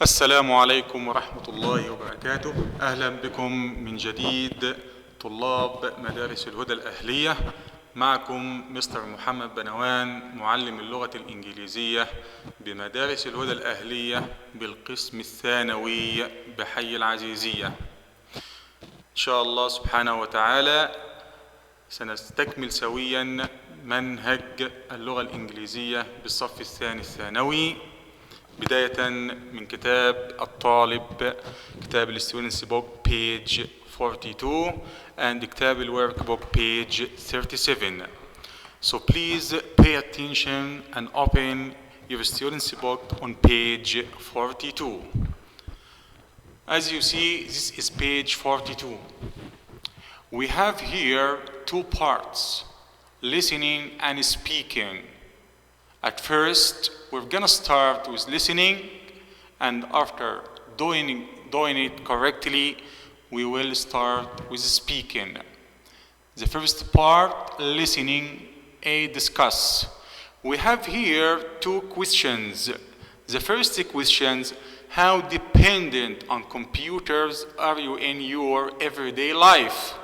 السلام عليكم ورحمة الله وبركاته. أهلا بكم من جديد طلاب مدارس الهدى الأهلية. معكم مستر محمد بنوان معلم اللغة الإنجليزية بمدارس الهدى الأهلية بالقسم الثانوي بحي العزيزية. إن شاء الله سبحانه وتعالى سنستكمل سويا منهج اللغة الإنجليزية بالصف الثاني الثانوي، بداية من كتاب الطالب، كتاب الستودنتس بوك page 42 and كتاب الورك بوك page 37. So please pay attention and open your student's book on page 42. As you see, this is page 42. We have here two parts, listening and speaking. At first, we're gonna start with listening, and after doing it correctly, we will start with speaking. The first part, listening, A, discuss. We have here two questions. The first question, how dependent on computers are you in your everyday life?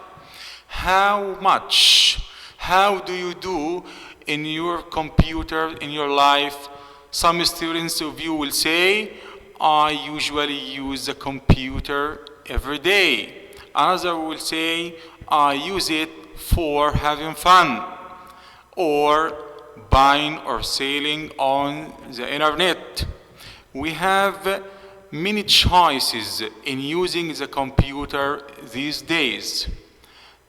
How much? How do you do in your computer, in your life? Some students of you will say, I usually use the computer every day. Another will say, I use it for having fun, or buying or selling on the internet. We have many choices in using the computer these days.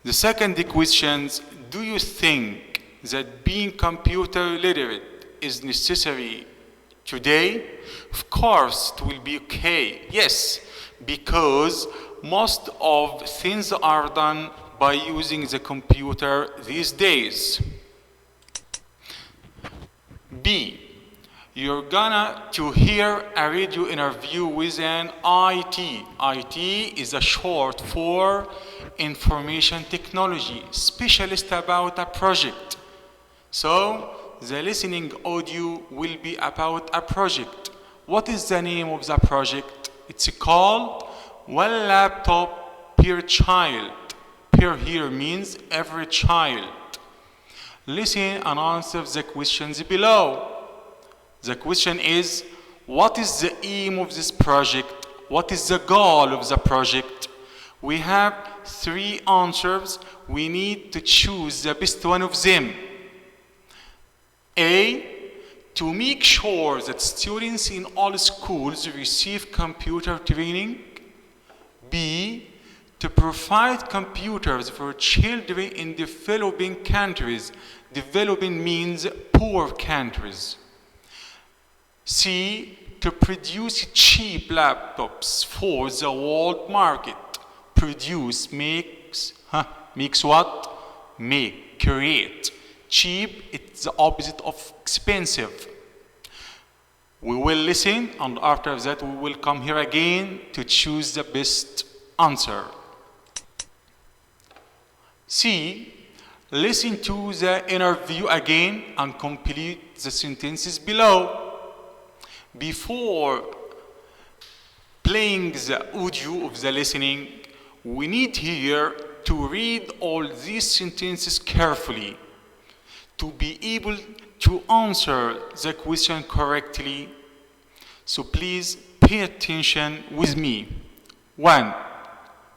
The second question, do you think that being computer literate is necessary today? Of course, it will be okay. Yes, because most of things are done by using the computer these days. B, you're gonna to hear a radio interview with an IT. IT is a short for information technology specialist about a project. So the listening audio will be about a project. What is the name of the project? It's called One Laptop Per Child. Per here means every child. Listen and answer the questions below. The question is, what is the aim of this project? What is the goal of the project? We have three answers. We need to choose the best one of them. A, to make sure that students in all schools receive computer training. B, to provide computers for children in developing countries. Developing means poor countries. C, to produce cheap laptops for the world market. Produce makes what? Make, create. Cheap, it's the opposite of expensive. We will listen, and after that we will come here again to choose the best answer. C, listen to the interview again and complete the sentences below. Before playing the audio of the listening, we need here to read all these sentences carefully to be able to answer the question correctly. So please pay attention with me. 1.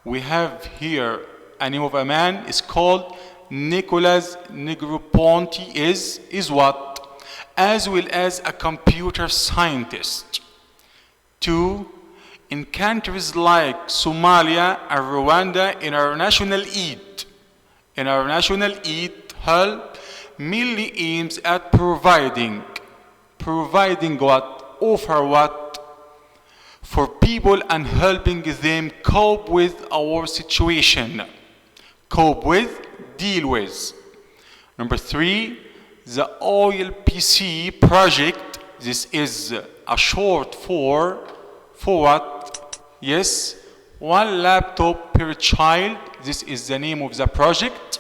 We have here a name of a man. It's called Nicholas Negroponte is what? As well as a computer scientist. 2. In countries like Somalia and Rwanda, international aid help mainly aims at providing what? Offer what? For people and helping them cope with our situation. Cope with, deal with. Number 3, the OLPC project. This is a short for what? Yes, one laptop per child. This is the name of the project.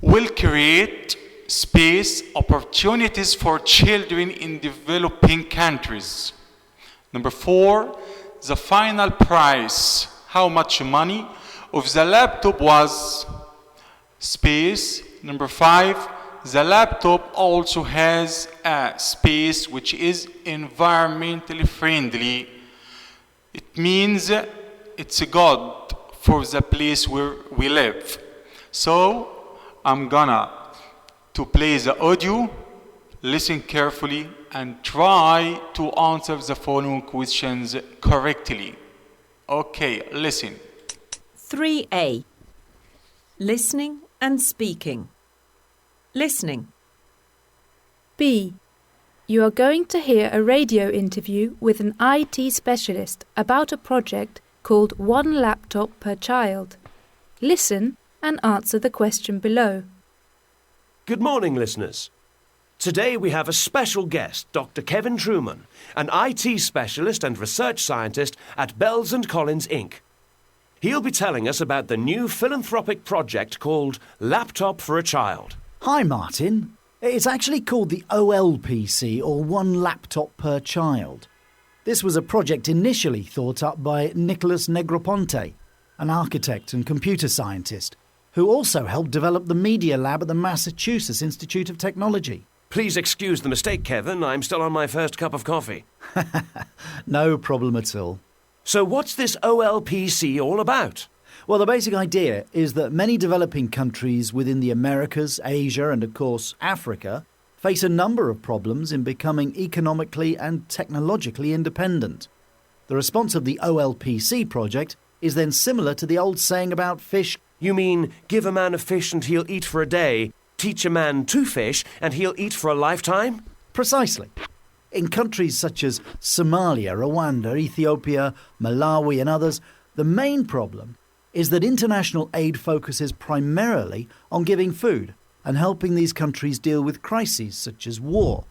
Will create space opportunities for children in developing countries. Number 4, the final price, how much money of the laptop was. Space. Number 5, the laptop also has a space which is environmentally friendly. It means it's good for the place where we live. So I'm gonna to play the audio, listen carefully, and try to answer the following questions correctly. Okay, listen. 3A. Listening and speaking. Listening. B. You are going to hear a radio interview with an IT specialist about a project called One Laptop Per Child. Listen and answer the question below. Good morning, listeners. Today we have a special guest, Dr. Kevin Truman, an IT specialist and research scientist at Bells & Collins, Inc. He'll be telling us about the new philanthropic project called Laptop for a Child. Hi, Martin. It's actually called the OLPC, or One Laptop Per Child. This was a project initially thought up by Nicholas Negroponte, an architect and computer scientist, who also helped develop the Media Lab at the Massachusetts Institute of Technology. Please excuse the mistake, Kevin. I'm still on my first cup of coffee. No problem at all. So what's this OLPC all about? Well, the basic idea is that many developing countries within the Americas, Asia and, of course, Africa face a number of problems in becoming economically and technologically independent. The response of the OLPC project is then similar to the old saying about fish. You mean, give a man a fish and he'll eat for a day, teach a man to fish and he'll eat for a lifetime? Precisely. In countries such as Somalia, Rwanda, Ethiopia, Malawi and others, the main problem is that international aid focuses primarily on giving food and helping these countries deal with crises such as war.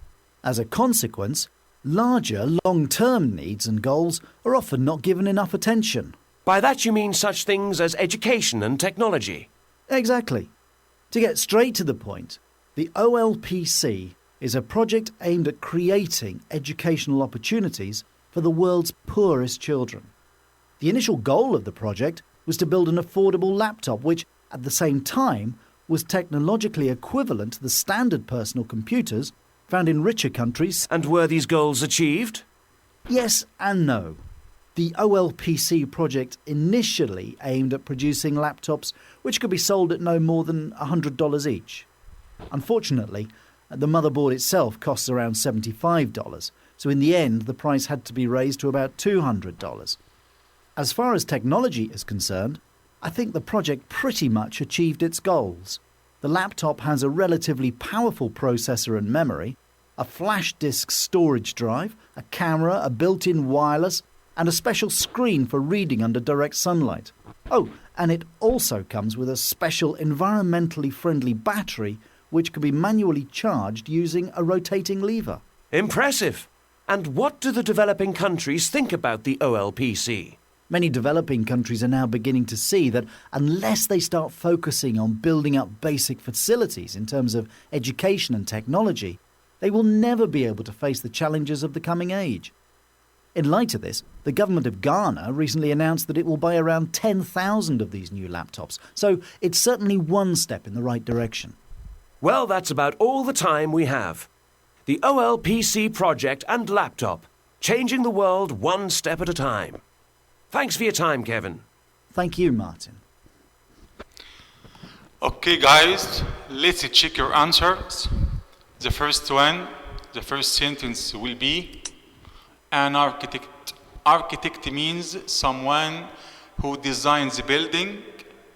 As a consequence, larger, long-term needs and goals are often not given enough attention. By that you mean such things as education and technology? Exactly. To get straight to the point, the OLPC is a project aimed at creating educational opportunities for the world's poorest children. The initial goal of the project was to build an affordable laptop which, at the same time, was technologically equivalent to the standard personal computers found in richer countries. And were these goals achieved? Yes and no. The OLPC project initially aimed at producing laptops which could be sold at no more than $100 each. Unfortunately, the motherboard itself costs around $75, so in the end the price had to be raised to about $200. As far as technology is concerned, I think the project pretty much achieved its goals. The laptop has a relatively powerful processor and memory, a flash disk storage drive, a camera, a built-in wireless, and a special screen for reading under direct sunlight. Oh, and it also comes with a special environmentally friendly battery which can be manually charged using a rotating lever. Impressive! And what do the developing countries think about the OLPC? Many developing countries are now beginning to see that unless they start focusing on building up basic facilities in terms of education and technology, they will never be able to face the challenges of the coming age. In light of this, the government of Ghana recently announced that it will buy around 10,000 of these new laptops, so it's certainly one step in the right direction. Well, that's about all the time we have. The OLPC project and laptop, changing the world one step at a time. Thanks for your time, Kevin. Thank you, Martin. Okay, guys, let's check your answers. The first sentence will be an architect. Architect means someone who designs the building.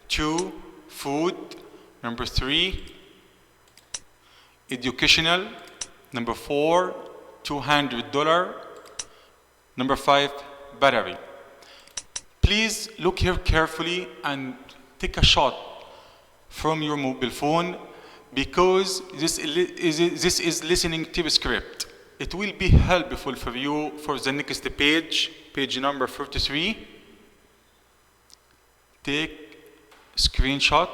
2, food. Number 3, educational. Number 4, $200. Number 5, battery. Please look here carefully and take a shot from your mobile phone because this is listening tip script. It will be helpful for you for the next page number 43. Take screenshot,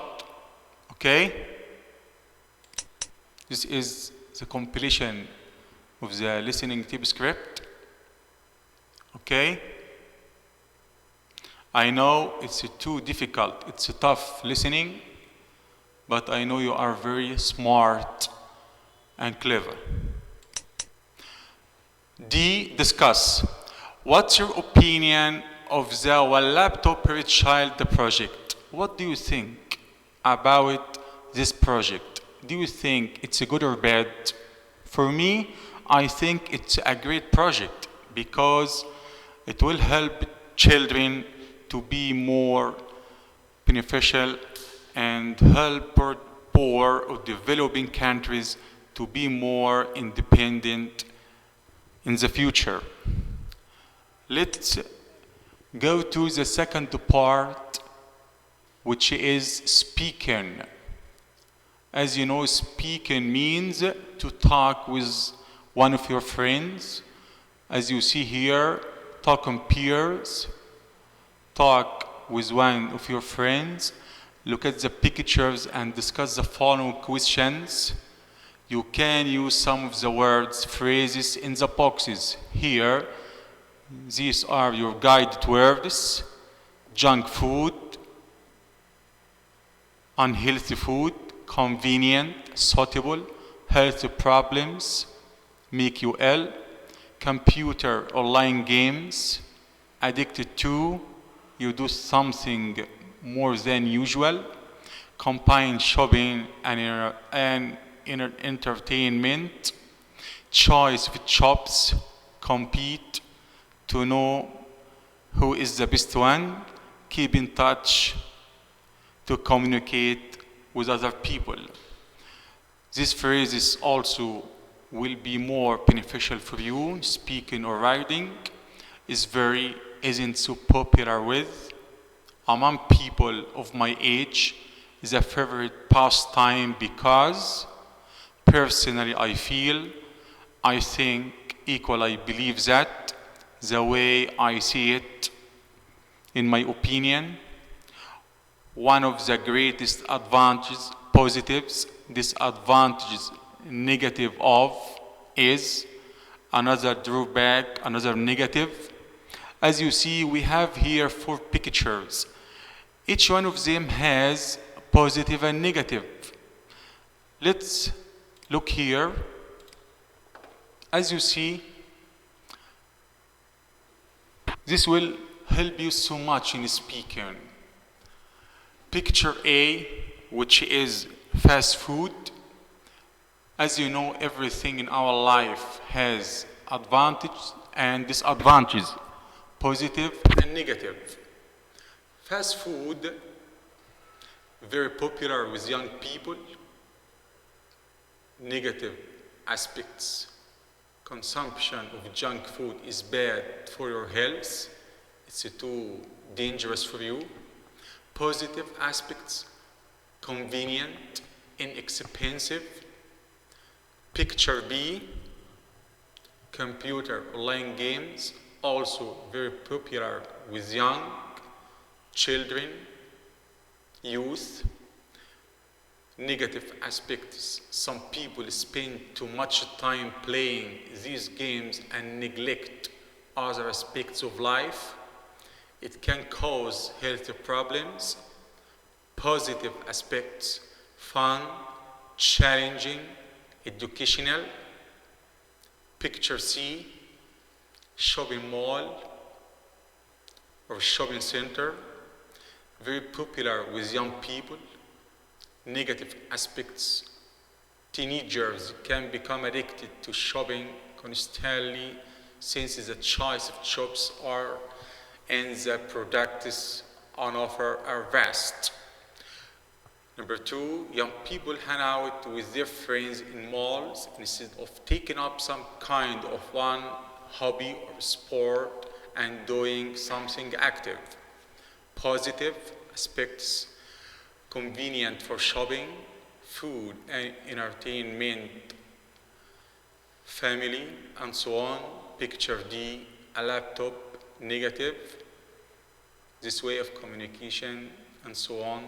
okay? This is the completion of the listening tip script. Okay? I know it's too difficult, it's tough listening, but I know you are very smart and clever. D, discuss. What's your opinion of the one laptop per child project? What do you think about this project? Do you think it's a good or bad? For me, I think it's a great project because it will help children to be more beneficial and help poor or developing countries to be more independent in the future. Let's go to the second part, which is speaking. As you know, speaking means to talk with one of your friends. As you see here, talk on peers, talk with one of your friends, look at the pictures and discuss the following questions. You can use some of the words, phrases in the boxes here. These are your guided words: junk food, unhealthy food, convenient, suitable, health problems, make you ill, computer, online games, addicted to, you do something more than usual, combine shopping and entertainment, choice of shops, compete, to know who is the best one, keep in touch, to communicate with other people. These phrases also will be more beneficial for you. Speaking or writing isn't so popular with among people of my age. Is a favorite pastime because personally I think, equally I believe that the way I see it, in my opinion, one of the greatest advantages, positives, disadvantages, negative of, is another drawback, another negative. As you see, we have here 4 pictures. Each one of them has positive and negative. Let's look here. As you see, this will help you so much in speaking. Picture A, which is fast food. As you know, everything in our life has advantages and disadvantages, positive and negative. Fast food, very popular with young people. Negative aspects: consumption of junk food is bad for your health. It's too dangerous for you. Positive aspects: convenient, inexpensive. Picture B, computer, online games, also very popular with young children, youth. Negative aspects: some people spend too much time playing these games and neglect other aspects of life. It can cause health problems. Positive aspects: fun, challenging, educational. Picture C, shopping mall or shopping center, very popular with young people. Negative aspects: teenagers can become addicted to shopping constantly since the choice of shops and the products on offer are vast. Number 2, young people hang out with their friends in malls instead of taking up some kind of one hobby or sport and doing something active. Positive aspects: convenient for shopping, food and entertainment, family, and so on. Picture D, a laptop. Negative: this way of communication and so on.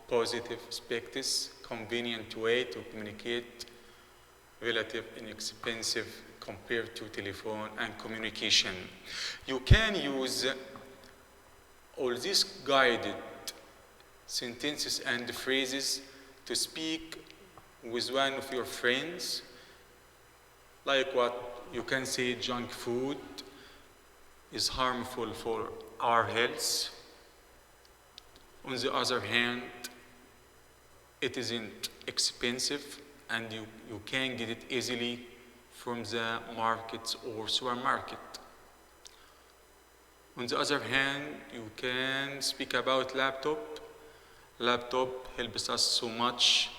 Positive aspects: convenient way to communicate relative inexpensive compared to telephone and communication. You can use all these guided sentences and phrases to speak with one of your friends, like what you can say: junk food is harmful for our health. On the other hand, it isn't expensive and you can get it easily from the markets or supermarket. On the other hand, you can speak about laptop. Laptop helps us so much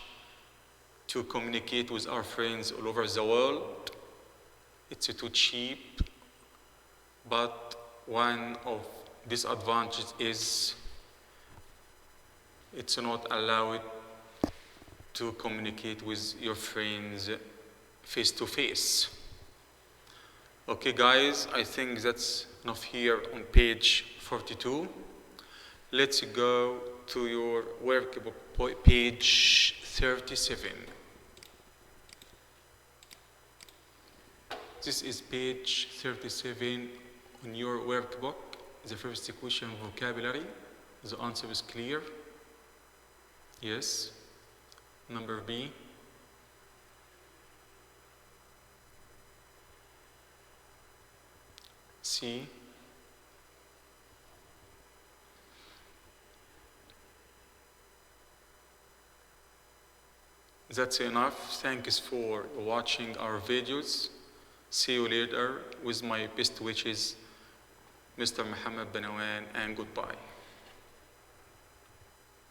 to communicate with our friends all over the world. It's too cheap, but one of disadvantages is it's not allowed to communicate with your friends face to face. Okay guys, I think that's enough here on page 42. Let's go to your workbook, page 37. This is page 37 on your workbook. The first question, vocabulary. The answer is clear. Yes. Number B. C. That's enough. Thanks for watching our videos. See you later with my best wishes, Mr. Muhammad Bnwan, and goodbye.